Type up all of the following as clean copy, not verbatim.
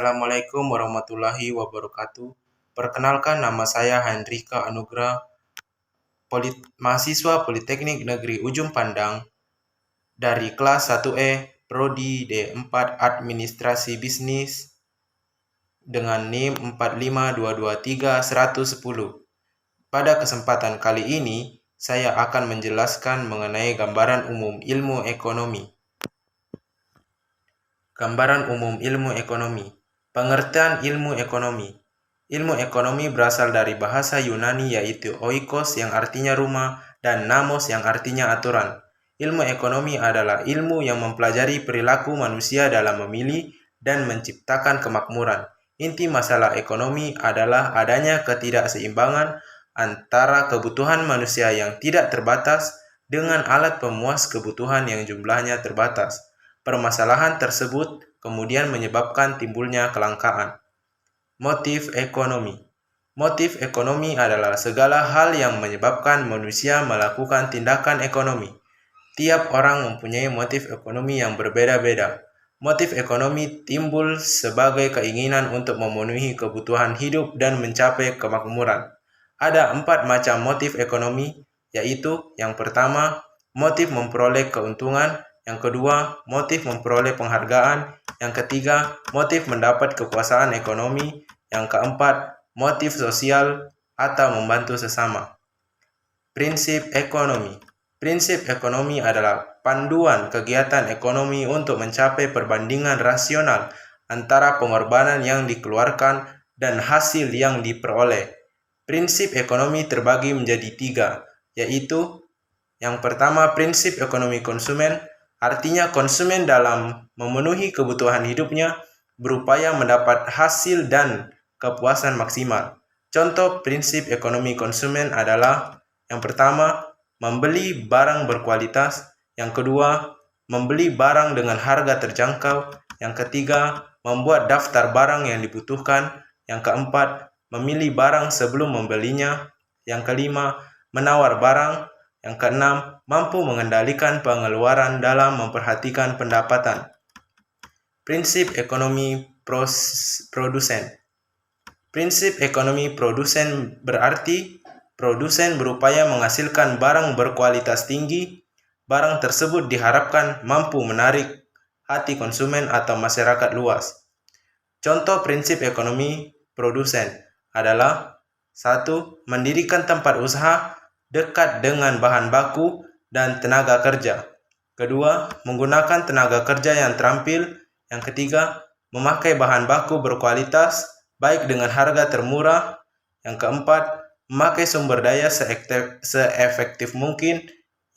Assalamualaikum warahmatullahi wabarakatuh. Perkenalkan, nama saya Hendrika Anugrah, mahasiswa Politeknik Negeri Ujung Pandang dari kelas 1E, Prodi D4 Administrasi Bisnis dengan NIM 45223-110. Pada kesempatan kali ini, saya akan menjelaskan mengenai gambaran umum ilmu ekonomi. Gambaran umum ilmu ekonomi. Pengertian ilmu ekonomi. Ilmu ekonomi berasal dari bahasa Yunani yaitu oikos yang artinya rumah dan namos yang artinya aturan. Ilmu ekonomi adalah ilmu yang mempelajari perilaku manusia dalam memilih dan menciptakan kemakmuran. Inti masalah ekonomi adalah adanya ketidakseimbangan antara kebutuhan manusia yang tidak terbatas dengan alat pemuas kebutuhan yang jumlahnya terbatas. Permasalahan tersebut kemudian menyebabkan timbulnya kelangkaan. Motif ekonomi. Motif ekonomi adalah segala hal yang menyebabkan manusia melakukan tindakan ekonomi. Tiap orang mempunyai motif ekonomi yang berbeda-beda. Motif ekonomi timbul sebagai keinginan untuk memenuhi kebutuhan hidup dan mencapai kemakmuran. Ada 4 macam motif ekonomi, yaitu yang pertama, motif memperoleh keuntungan. Yang kedua, motif memperoleh penghargaan. Yang ketiga, motif mendapat kepuasan ekonomi. Yang keempat, motif sosial atau membantu sesama. Prinsip ekonomi. Prinsip ekonomi adalah panduan kegiatan ekonomi untuk mencapai perbandingan rasional antara pengorbanan yang dikeluarkan dan hasil yang diperoleh. Prinsip ekonomi terbagi menjadi 3, yaitu yang pertama, prinsip ekonomi konsumen. Artinya konsumen dalam memenuhi kebutuhan hidupnya berupaya mendapat hasil dan kepuasan maksimal. Contoh prinsip ekonomi konsumen adalah yang pertama, membeli barang berkualitas. Yang kedua, membeli barang dengan harga terjangkau. Yang ketiga, membuat daftar barang yang dibutuhkan. Yang keempat, memilih barang sebelum membelinya. Yang kelima, menawar barang. Yang keenam, mampu mengendalikan pengeluaran dalam memperhatikan pendapatan. Prinsip ekonomi produsen. Prinsip ekonomi produsen berarti produsen berupaya menghasilkan barang berkualitas tinggi. Barang tersebut diharapkan mampu menarik hati konsumen atau masyarakat luas. Contoh prinsip ekonomi produsen adalah 1. Mendirikan tempat usaha dekat dengan bahan baku dan tenaga kerja. Kedua, menggunakan tenaga kerja yang terampil. Yang ketiga, memakai bahan baku berkualitas, baik dengan harga termurah. Yang keempat, memakai sumber daya seefektif mungkin.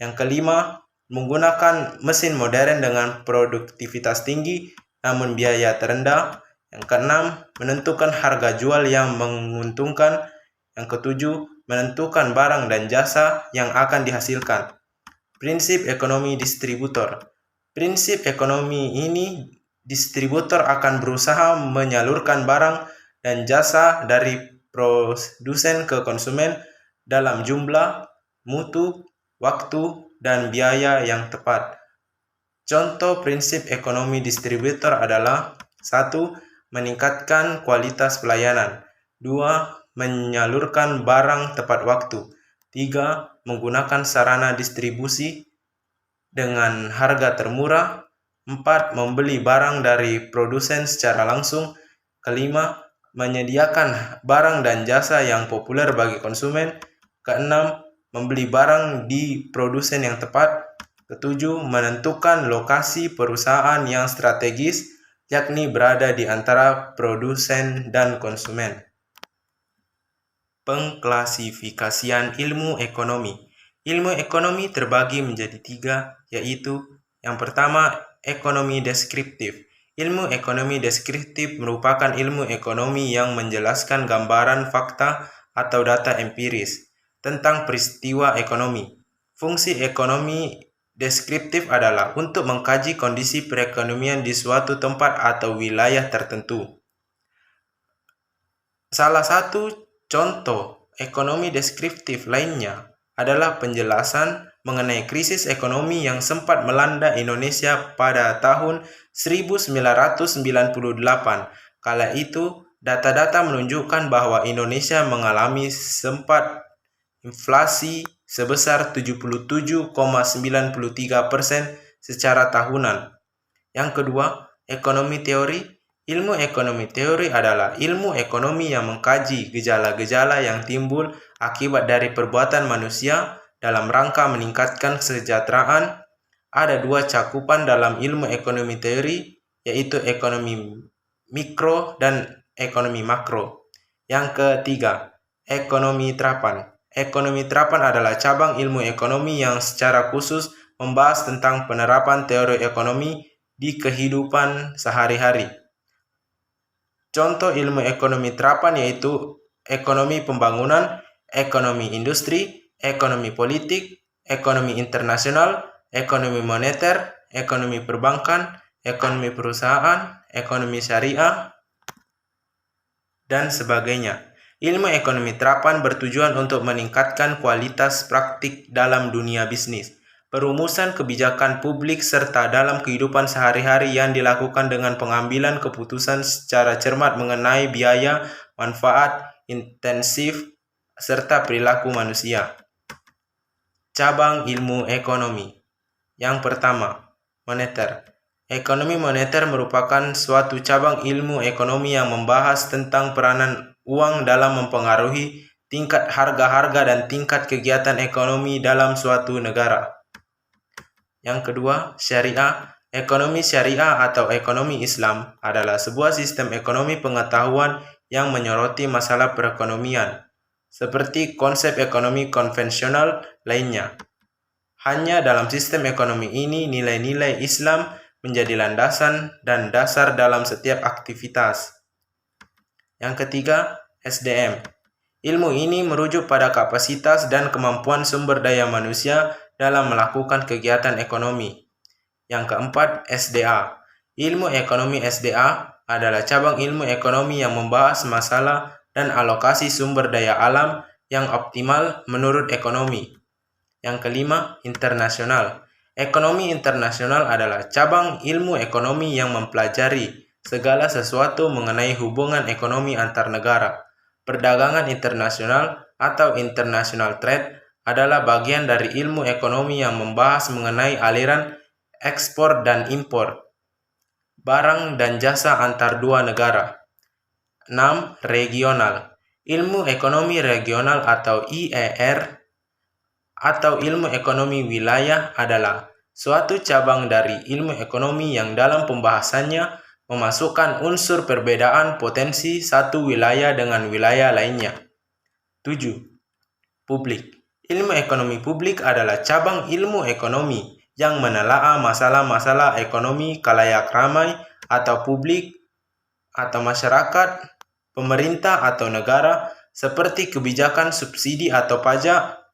Yang kelima, menggunakan mesin modern dengan produktivitas tinggi namun biaya terendah. Yang keenam, menentukan harga jual yang menguntungkan. Yang ketujuh, menentukan barang dan jasa yang akan dihasilkan. Prinsip ekonomi distributor. Prinsip ekonomi ini, distributor akan berusaha menyalurkan barang dan jasa dari produsen ke konsumen dalam jumlah, mutu, waktu, dan biaya yang tepat. Contoh prinsip ekonomi distributor adalah 1. Meningkatkan kualitas pelayanan. 2. Menyalurkan barang tepat waktu. 3. Menggunakan sarana distribusi dengan harga termurah. 4. Membeli barang dari produsen secara langsung. Kelima, menyediakan barang dan jasa yang populer bagi konsumen. Keenam, membeli barang di produsen yang tepat. Ketujuh, menentukan lokasi perusahaan yang strategis, yakni berada di antara produsen dan konsumen. Pengklasifikasian ilmu ekonomi. Ilmu ekonomi terbagi menjadi 3, yaitu yang pertama, ekonomi deskriptif. Ilmu ekonomi deskriptif merupakan ilmu ekonomi yang menjelaskan gambaran fakta atau data empiris tentang peristiwa ekonomi. Fungsi ekonomi deskriptif adalah untuk mengkaji kondisi perekonomian di suatu tempat atau wilayah tertentu. Salah satu contoh ekonomi deskriptif lainnya adalah penjelasan mengenai krisis ekonomi yang sempat melanda Indonesia pada tahun 1998 Kala itu, data-data menunjukkan bahwa Indonesia mengalami sempat inflasi sebesar 77,93% secara tahunan. Yang kedua, ekonomi teori. Ilmu ekonomi teori adalah ilmu ekonomi yang mengkaji gejala-gejala yang timbul akibat dari perbuatan manusia dalam rangka meningkatkan kesejahteraan. Ada dua cakupan dalam ilmu ekonomi teori, yaitu ekonomi mikro dan ekonomi makro. Yang ketiga, ekonomi terapan. Ekonomi terapan adalah cabang ilmu ekonomi yang secara khusus membahas tentang penerapan teori ekonomi di kehidupan sehari-hari. Contoh ilmu ekonomi terapan yaitu ekonomi pembangunan, ekonomi industri, ekonomi politik, ekonomi internasional, ekonomi moneter, ekonomi perbankan, ekonomi perusahaan, ekonomi syariah, dan sebagainya. Ilmu ekonomi terapan bertujuan untuk meningkatkan kualitas praktik dalam dunia bisnis, perumusan kebijakan publik, serta dalam kehidupan sehari-hari yang dilakukan dengan pengambilan keputusan secara cermat mengenai biaya, manfaat, intensif, serta perilaku manusia. Cabang ilmu ekonomi. Yang pertama, moneter. Ekonomi moneter merupakan suatu cabang ilmu ekonomi yang membahas tentang peranan uang dalam mempengaruhi tingkat harga-harga dan tingkat kegiatan ekonomi dalam suatu negara. Yang kedua, syariah. Ekonomi syariah atau ekonomi Islam adalah sebuah sistem ekonomi pengetahuan yang menyoroti masalah perekonomian, seperti konsep ekonomi konvensional lainnya. Hanya dalam sistem ekonomi ini nilai-nilai Islam menjadi landasan dan dasar dalam setiap aktivitas. Yang ketiga, SDM. Ilmu ini merujuk pada kapasitas dan kemampuan sumber daya manusia dalam melakukan kegiatan ekonomi. Yang keempat, SDA. Ilmu ekonomi SDA adalah cabang ilmu ekonomi yang membahas masalah dan alokasi sumber daya alam yang optimal menurut ekonomi. Yang kelima, internasional. Ekonomi internasional adalah cabang ilmu ekonomi yang mempelajari segala sesuatu mengenai hubungan ekonomi antar negara. Perdagangan internasional atau international trade adalah bagian dari ilmu ekonomi yang membahas mengenai aliran ekspor dan impor barang dan jasa antar dua negara. 6. Regional. Ilmu ekonomi regional atau IER atau ilmu ekonomi wilayah adalah suatu cabang dari ilmu ekonomi yang dalam pembahasannya memasukkan unsur perbedaan potensi satu wilayah dengan wilayah lainnya. 7. Publik. Ilmu ekonomi publik adalah cabang ilmu ekonomi yang menelaah masalah-masalah ekonomi khalayak ramai atau publik atau masyarakat, pemerintah atau negara, seperti kebijakan subsidi atau pajak,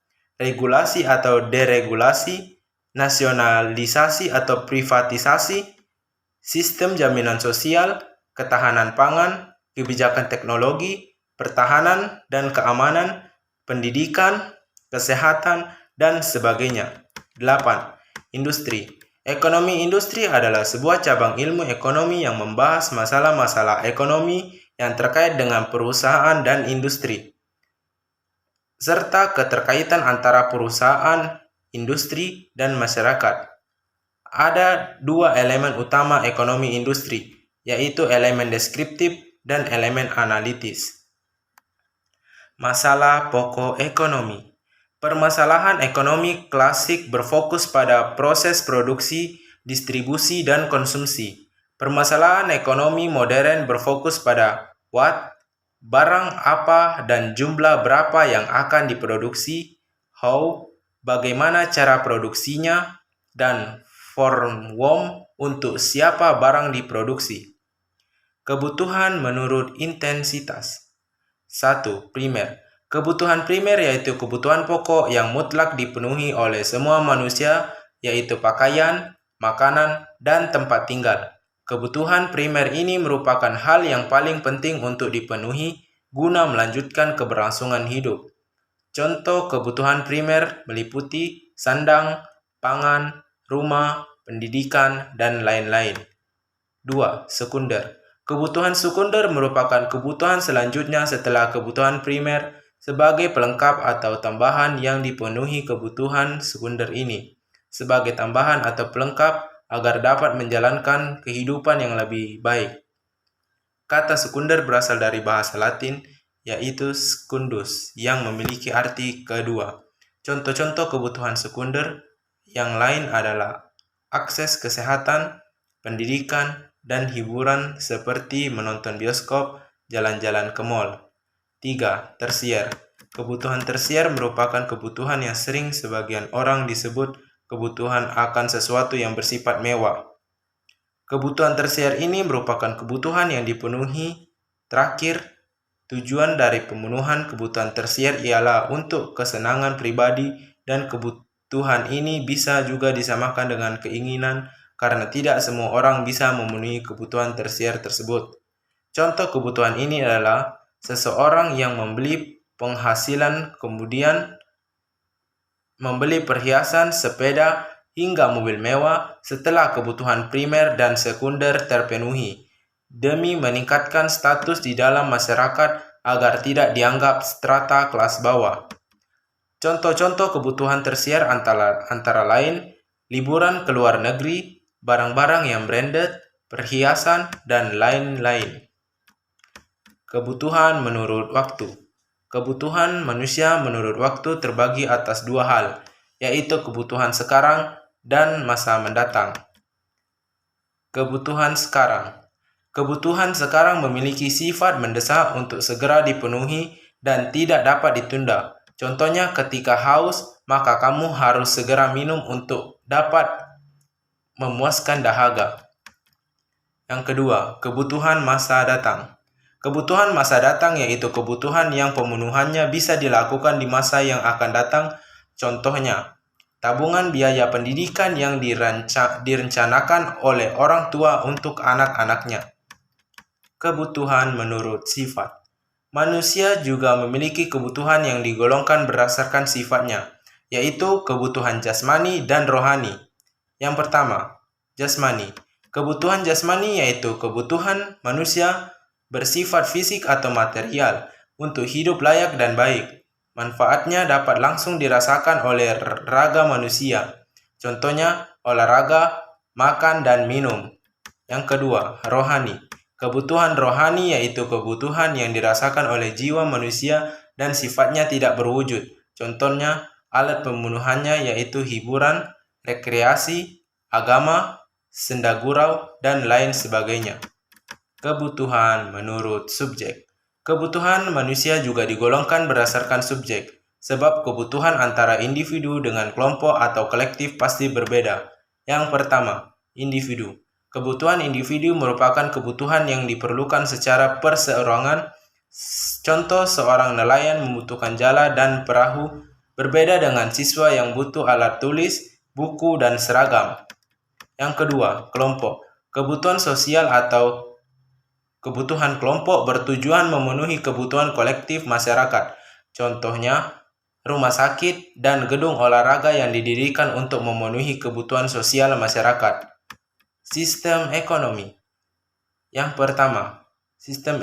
regulasi atau deregulasi, nasionalisasi atau privatisasi, sistem jaminan sosial, ketahanan pangan, kebijakan teknologi, pertahanan dan keamanan, pendidikan, kesehatan, dan sebagainya. 8. Industri. Ekonomi industri adalah sebuah cabang ilmu ekonomi yang membahas masalah-masalah ekonomi yang terkait dengan perusahaan dan industri, serta keterkaitan antara perusahaan, industri, dan masyarakat. Ada dua elemen utama ekonomi industri, yaitu elemen deskriptif dan elemen analitis. Masalah pokok ekonomi. Permasalahan ekonomi klasik berfokus pada proses produksi, distribusi, dan konsumsi. Permasalahan ekonomi modern berfokus pada what, barang apa, dan jumlah berapa yang akan diproduksi, how, bagaimana cara produksinya, dan for whom, untuk siapa barang diproduksi. Kebutuhan menurut intensitas. 1. Primer. Kebutuhan primer yaitu kebutuhan pokok yang mutlak dipenuhi oleh semua manusia, yaitu pakaian, makanan, dan tempat tinggal. Kebutuhan primer ini merupakan hal yang paling penting untuk dipenuhi guna melanjutkan keberlangsungan hidup. Contoh kebutuhan primer meliputi sandang, pangan, rumah, pendidikan, dan lain-lain. 2. Sekunder. Kebutuhan sekunder merupakan kebutuhan selanjutnya setelah kebutuhan primer sebagai pelengkap atau tambahan yang dipenuhi kebutuhan sekunder ini, sebagai tambahan atau pelengkap agar dapat menjalankan kehidupan yang lebih baik. Kata sekunder berasal dari bahasa Latin, yaitu secundus, yang memiliki arti kedua. Contoh-contoh kebutuhan sekunder yang lain adalah akses kesehatan, pendidikan, dan hiburan seperti menonton bioskop, jalan-jalan ke mall. 3. Tersier. Kebutuhan tersier merupakan kebutuhan yang sering sebagian orang disebut kebutuhan akan sesuatu yang bersifat mewah. Kebutuhan tersier ini merupakan kebutuhan yang dipenuhi terakhir. Tujuan dari pemenuhan kebutuhan tersier ialah untuk kesenangan pribadi, dan kebutuhan ini bisa juga disamakan dengan keinginan karena tidak semua orang bisa memenuhi kebutuhan tersier tersebut. Contoh kebutuhan ini adalah seseorang yang membeli penghasilan kemudian membeli perhiasan, sepeda, hingga mobil mewah setelah kebutuhan primer dan sekunder terpenuhi, demi meningkatkan status di dalam masyarakat agar tidak dianggap strata kelas bawah. Contoh-contoh kebutuhan tersier antara lain liburan ke luar negeri, barang-barang yang branded, perhiasan, dan lain-lain. Kebutuhan menurut waktu. Kebutuhan manusia menurut waktu terbagi atas dua hal, yaitu kebutuhan sekarang dan masa mendatang. Kebutuhan sekarang. Kebutuhan sekarang memiliki sifat mendesak untuk segera dipenuhi dan tidak dapat ditunda. Contohnya, ketika haus, maka kamu harus segera minum untuk dapat memuaskan dahaga. Yang kedua, kebutuhan masa datang. Kebutuhan masa datang yaitu kebutuhan yang pemenuhannya bisa dilakukan di masa yang akan datang. Contohnya, tabungan biaya pendidikan yang direncanakan oleh orang tua untuk anak-anaknya. Kebutuhan menurut sifat. Manusia juga memiliki kebutuhan yang digolongkan berdasarkan sifatnya, yaitu kebutuhan jasmani dan rohani. Yang pertama, jasmani. Kebutuhan jasmani yaitu kebutuhan manusia bersifat fisik atau material untuk hidup layak dan baik. Manfaatnya dapat langsung dirasakan oleh raga manusia. Contohnya, olahraga, makan, dan minum. Yang kedua, rohani. Kebutuhan rohani yaitu kebutuhan yang dirasakan oleh jiwa manusia dan sifatnya tidak berwujud. Contohnya, alat pemenuhannya yaitu hiburan, rekreasi, agama, senda gurau, dan lain sebagainya. Kebutuhan menurut subjek. Kebutuhan manusia juga digolongkan berdasarkan subjek, sebab kebutuhan antara individu dengan kelompok atau kolektif pasti berbeda. Yang pertama, individu. Kebutuhan individu merupakan kebutuhan yang diperlukan secara perseorangan. Contoh, seorang nelayan membutuhkan jala dan perahu, berbeda dengan siswa yang butuh alat tulis, buku, dan seragam. Yang kedua, kelompok. Kebutuhan sosial atau kebutuhan kelompok bertujuan memenuhi kebutuhan kolektif masyarakat. Contohnya, rumah sakit dan gedung olahraga yang didirikan untuk memenuhi kebutuhan sosial masyarakat. Sistem ekonomi. Yang pertama, sistem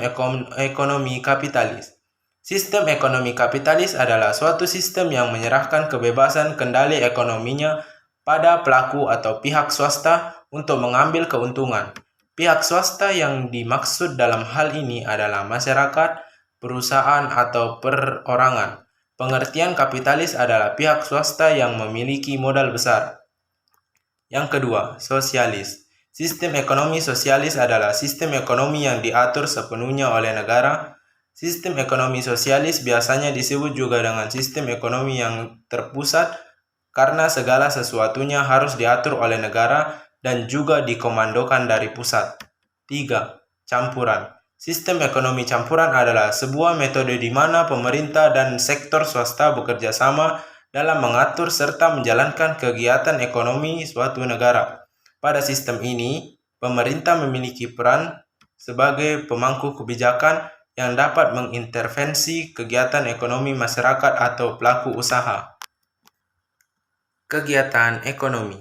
ekonomi kapitalis. Sistem ekonomi kapitalis adalah suatu sistem yang menyerahkan kebebasan kendali ekonominya pada pelaku atau pihak swasta untuk mengambil keuntungan. Pihak swasta yang dimaksud dalam hal ini adalah masyarakat, perusahaan, atau perorangan. Pengertian kapitalis adalah pihak swasta yang memiliki modal besar. Yang kedua, sosialis. Sistem ekonomi sosialis adalah sistem ekonomi yang diatur sepenuhnya oleh negara. Sistem ekonomi sosialis biasanya disebut juga dengan sistem ekonomi yang terpusat karena segala sesuatunya harus diatur oleh negara dan juga dikomandokan dari pusat. 3. Campuran. Sistem ekonomi campuran adalah sebuah metode di mana pemerintah dan sektor swasta bekerja sama dalam mengatur serta menjalankan kegiatan ekonomi suatu negara. Pada sistem ini, pemerintah memiliki peran sebagai pemangku kebijakan yang dapat mengintervensi kegiatan ekonomi masyarakat atau pelaku usaha. Kegiatan ekonomi.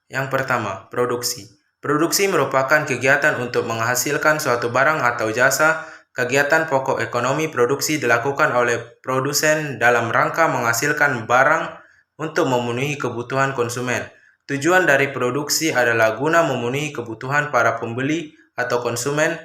Yang pertama, produksi. Produksi merupakan kegiatan untuk menghasilkan suatu barang atau jasa. Kegiatan pokok ekonomi produksi dilakukan oleh produsen dalam rangka menghasilkan barang untuk memenuhi kebutuhan konsumen. Tujuan dari produksi adalah guna memenuhi kebutuhan para pembeli atau konsumen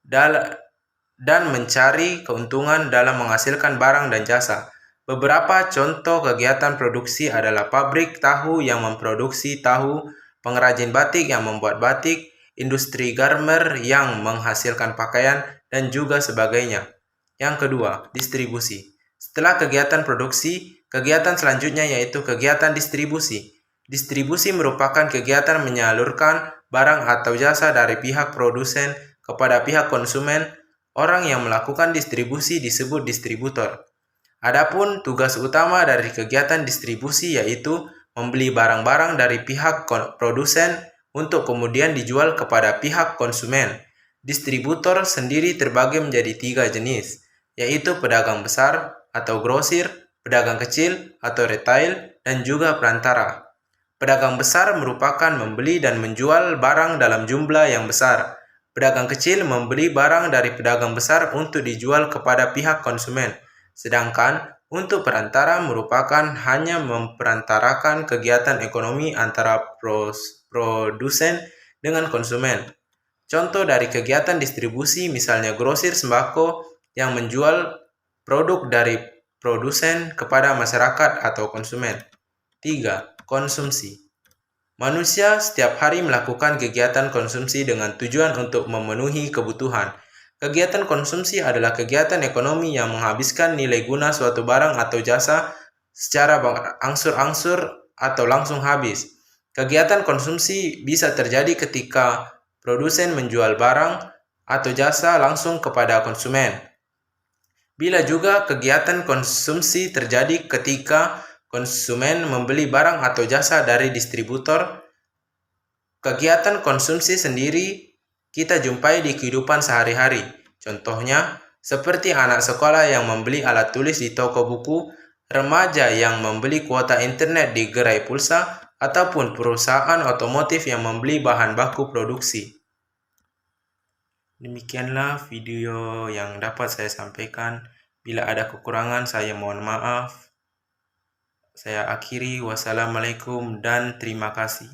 dan mencari keuntungan dalam menghasilkan barang dan jasa. Beberapa contoh kegiatan produksi adalah pabrik tahu yang memproduksi tahu, pengrajin batik yang membuat batik, industri garment yang menghasilkan pakaian, dan juga sebagainya. Yang kedua, distribusi. Setelah kegiatan produksi, kegiatan selanjutnya yaitu kegiatan distribusi. Distribusi merupakan kegiatan menyalurkan barang atau jasa dari pihak produsen kepada pihak konsumen. Orang yang melakukan distribusi disebut distributor. Adapun tugas utama dari kegiatan distribusi yaitu membeli barang-barang dari pihak produsen untuk kemudian dijual kepada pihak konsumen. Distributor sendiri terbagi menjadi 3 jenis, yaitu pedagang besar atau grosir, pedagang kecil atau retail, dan juga perantara. Pedagang besar merupakan membeli dan menjual barang dalam jumlah yang besar. Pedagang kecil membeli barang dari pedagang besar untuk dijual kepada pihak konsumen. Sedangkan untuk perantara merupakan hanya memperantarakan kegiatan ekonomi antara produsen dengan konsumen. Contoh dari kegiatan distribusi misalnya grosir sembako yang menjual produk dari produsen kepada masyarakat atau konsumen. 3. Konsumsi. Manusia setiap hari melakukan kegiatan konsumsi dengan tujuan untuk memenuhi kebutuhan. Kegiatan konsumsi adalah kegiatan ekonomi yang menghabiskan nilai guna suatu barang atau jasa secara angsur-angsur atau langsung habis. Kegiatan konsumsi bisa terjadi ketika produsen menjual barang atau jasa langsung kepada konsumen. Bila juga kegiatan konsumsi terjadi ketika konsumen membeli barang atau jasa dari distributor. Kegiatan konsumsi sendiri kita jumpai di kehidupan sehari-hari. Contohnya, seperti anak sekolah yang membeli alat tulis di toko buku, remaja yang membeli kuota internet di gerai pulsa, ataupun perusahaan otomotif yang membeli bahan baku produksi. Demikianlah video yang dapat saya sampaikan. Bila ada kekurangan, saya mohon maaf. Saya akhiri, wassalamualaikum dan terima kasih.